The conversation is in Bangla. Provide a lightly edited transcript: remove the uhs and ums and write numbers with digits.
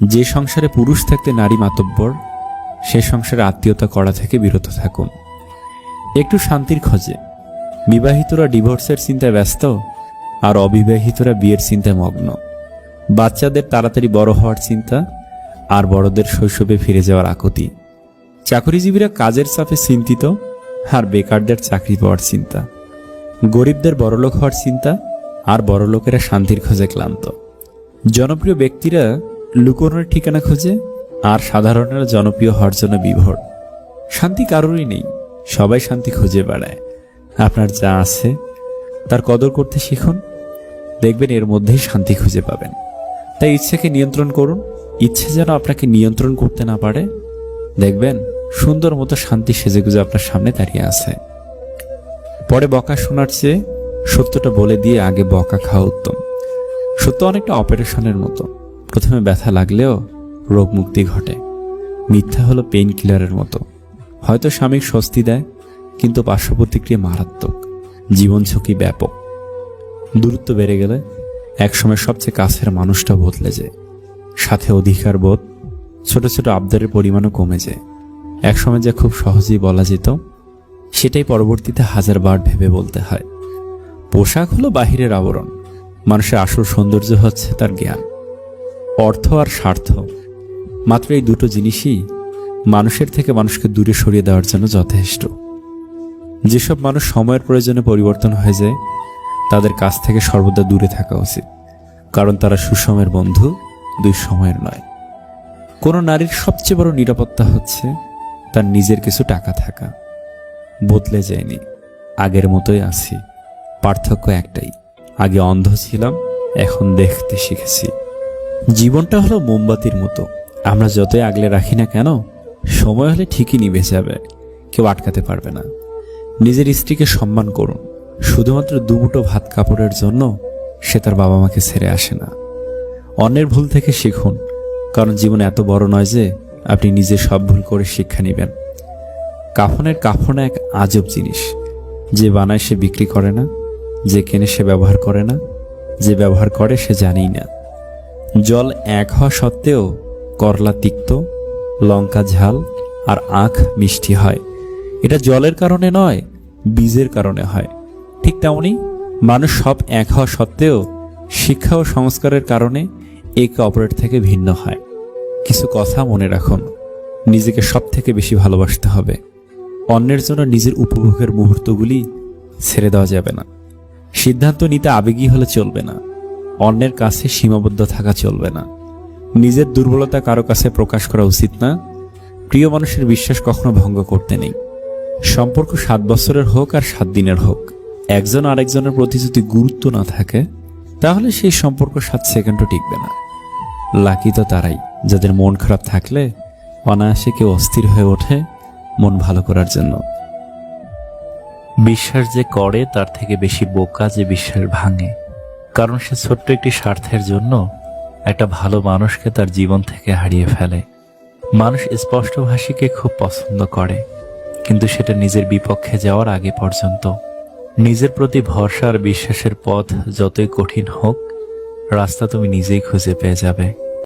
যে সংসারে পুরুষ থাকতে নারী মাতব্বর, সে সংসারে আত্মীয়তা করা থেকে বিরত থাকুন। একটু শান্তির খোঁজে বিবাহিতরা ডিভোর্সের চিন্তায় ব্যস্ত, আর অবিবাহিতরা বিয়ের চিন্তায় মগ্ন। বাচ্চাদের তাড়াতাড়ি বড় হওয়ার চিন্তা, আর বড়দের শৈশবে ফিরে যাওয়ার আকুতি। চাকরিজীবীরা কাজের চাপে চিন্তিত, আর বেকারদের চাকরি পাওয়ার চিন্তা। গরিবদের বড়লোক হওয়ার চিন্তা, আর বড়লোকেরা শান্তির খোঁজে ক্লান্ত। জনপ্রিয় ব্যক্তিরা লুকোনোর ঠিকানা খোঁজে, আর সাধারণেরা জনপ্রিয় হওয়ার জন্য বিভোর। শান্তি কারোরই নেই, সবাই শান্তি খুঁজে বেড়ায়। আপনার যা আছে তার কদর করতে শিখুন, দেখবেন এর মধ্যেই শান্তি খুঁজে পাবেন। তাই ইচ্ছেকে নিয়ন্ত্রণ করুন, ইচ্ছে যেন আপনাকে নিয়ন্ত্রণ করতে না পারে। দেখবেন সুন্দর মতো শান্তি সেজেগুজে আপনার সামনে দাঁড়িয়ে আছে। পরে বকা শোনার চেয়ে সত্যটা বলে দিয়ে আগে বকা খাওয়া উত্তম। সত্য অনেকটা অপারেশনের মতো, প্রথমে ব্যথা লাগলেও রোগ মুক্তি ঘটে। মিথ্যা হলো পেইন কিলারের মতো, হয়তো সাময়িক স্বস্তি দেয়, কিন্তু পার্শ্ব প্রতিক্রিয়া মারাত্মক, জীবন ঝুঁকি ব্যাপক। দূরত্ব বেড়ে গেলে একসময় সবচেয়ে কাছের মানুষটা বদলে যায়, সাথে অধিকার বোধ, ছোট ছোট আবদারের পরিমাণও কমে যায়। একসময় যা খুব সহজেই বলা যেত, সেটাই পরবর্তীতে হাজারবার ভেবে বলতে হয়। পোশাক হলো বাহিরের আবরণ, মানুষের আসল সৌন্দর্য হচ্ছে তার জ্ঞান। অর্থ আর স্বার্থ, মাত্র এই দুটো জিনিসই মানুষের থেকে মানুষকে দূরে সরিয়ে দেওয়ার জন্য যথেষ্ট। যেসব মানুষ সময়ের প্রয়োজনে পরিবর্তন হয়ে যায়, তাদের কাছ থেকে সর্বদা দূরে থাকা উচিত, কারণ তারা সুসময়ের বন্ধু, দুঃসময়ের নয়। কোনো নারীর সবচেয়ে বড় নিরাপত্তা হচ্ছে তার নিজের কিছু টাকা থাকা। বদলে যায়নি, আগের মতোই আছি, পার্থক্য একটাই, আগে অন্ধ ছিলাম, এখন দেখতে শিখেছি। জীবনটা হলো মোমবাতির মতো, আমরা যতই আগলে রাখি না কেন, সময় হলে ঠিকই নিভে যাবে, কেউ আটকাতে পারবে না। নিজের স্ত্রীকে সম্মান করুন, শুধুমাত্র দুমুঠো ভাত কাপড়ের জন্য সে তার বাবা মাকে ছেড়ে আসে না। অন্যের ভুল থেকে শিখুন, কারণ জীবন এত বড় নয় যে আপনি নিজে সব ভুল করে শিক্ষা নেবেন। কাফনের কাফন এক আজব জিনিস, যে বানায় সে বিক্রি করে না, যে কেনে সে ব্যবহার করে না, যে ব্যবহার করে সে জানেই না। জল এক হওয়া সত্ত্বেও করলা তিক্ত, লঙ্কা ঝাল, আর আখ মিষ্টি হয়। এটা জলের কারণে নয়, বীজের কারণে হয়। ঠিক তেমনি মানুষ সব এক হওয়া সত্ত্বেও শিক্ষা ও সংস্কারের কারণে একে অপরের থেকে ভিন্ন হয়। কিছু কথা মনে রাখুন, নিজেকে সব থেকে বেশি ভালোবাসতে হবে। অন্যের জন্য নিজের উপভোগের মুহূর্তগুলি ছেড়ে দেওয়া যাবে না। সিদ্ধান্ত নিতে আবেগী হলে চলবে না, অন্যের কাছে সীমাবদ্ধ থাকা চলবে না। নিজের দুর্বলতা কারো কাছে প্রকাশ করা উচিত না। প্রিয় মানুষের বিশ্বাস কখনো ভঙ্গ করতে নেই। সম্পর্ক 7 বছরের হোক আর 7 দিনের হোক, একজন আরেকজনের প্রতি যদি গুরুত্ব না থাকে, তাহলে সেই সম্পর্ক 7 সেকেন্ডও টিকবে না। লাকি তো তারাই যাদের মন খারাপ থাকলে অনায়াসে কেউ অস্থির হয়ে ওঠে মন ভালো করার জন্য। বিশ্বাস যে করে তার থেকে বেশি বোকা যে বিশ্বাস ভাঙে, কারণ সে ছোট্ট একটি স্বার্থের জন্য একটা ভালো মানুষকে তার জীবন থেকে হারিয়ে ফেলে। মানুষ স্পষ্টভাষীকে খুব পছন্দ করে, কিন্তু সেটা নিজের বিপক্ষে যাওয়ার আগে পর্যন্ত। নিজের প্রতি ভরসা আর বিশ্বাসের পথ যতই কঠিন হোক, রাস্তা তুমি নিজেই খুঁজে পেয়ে যাবে।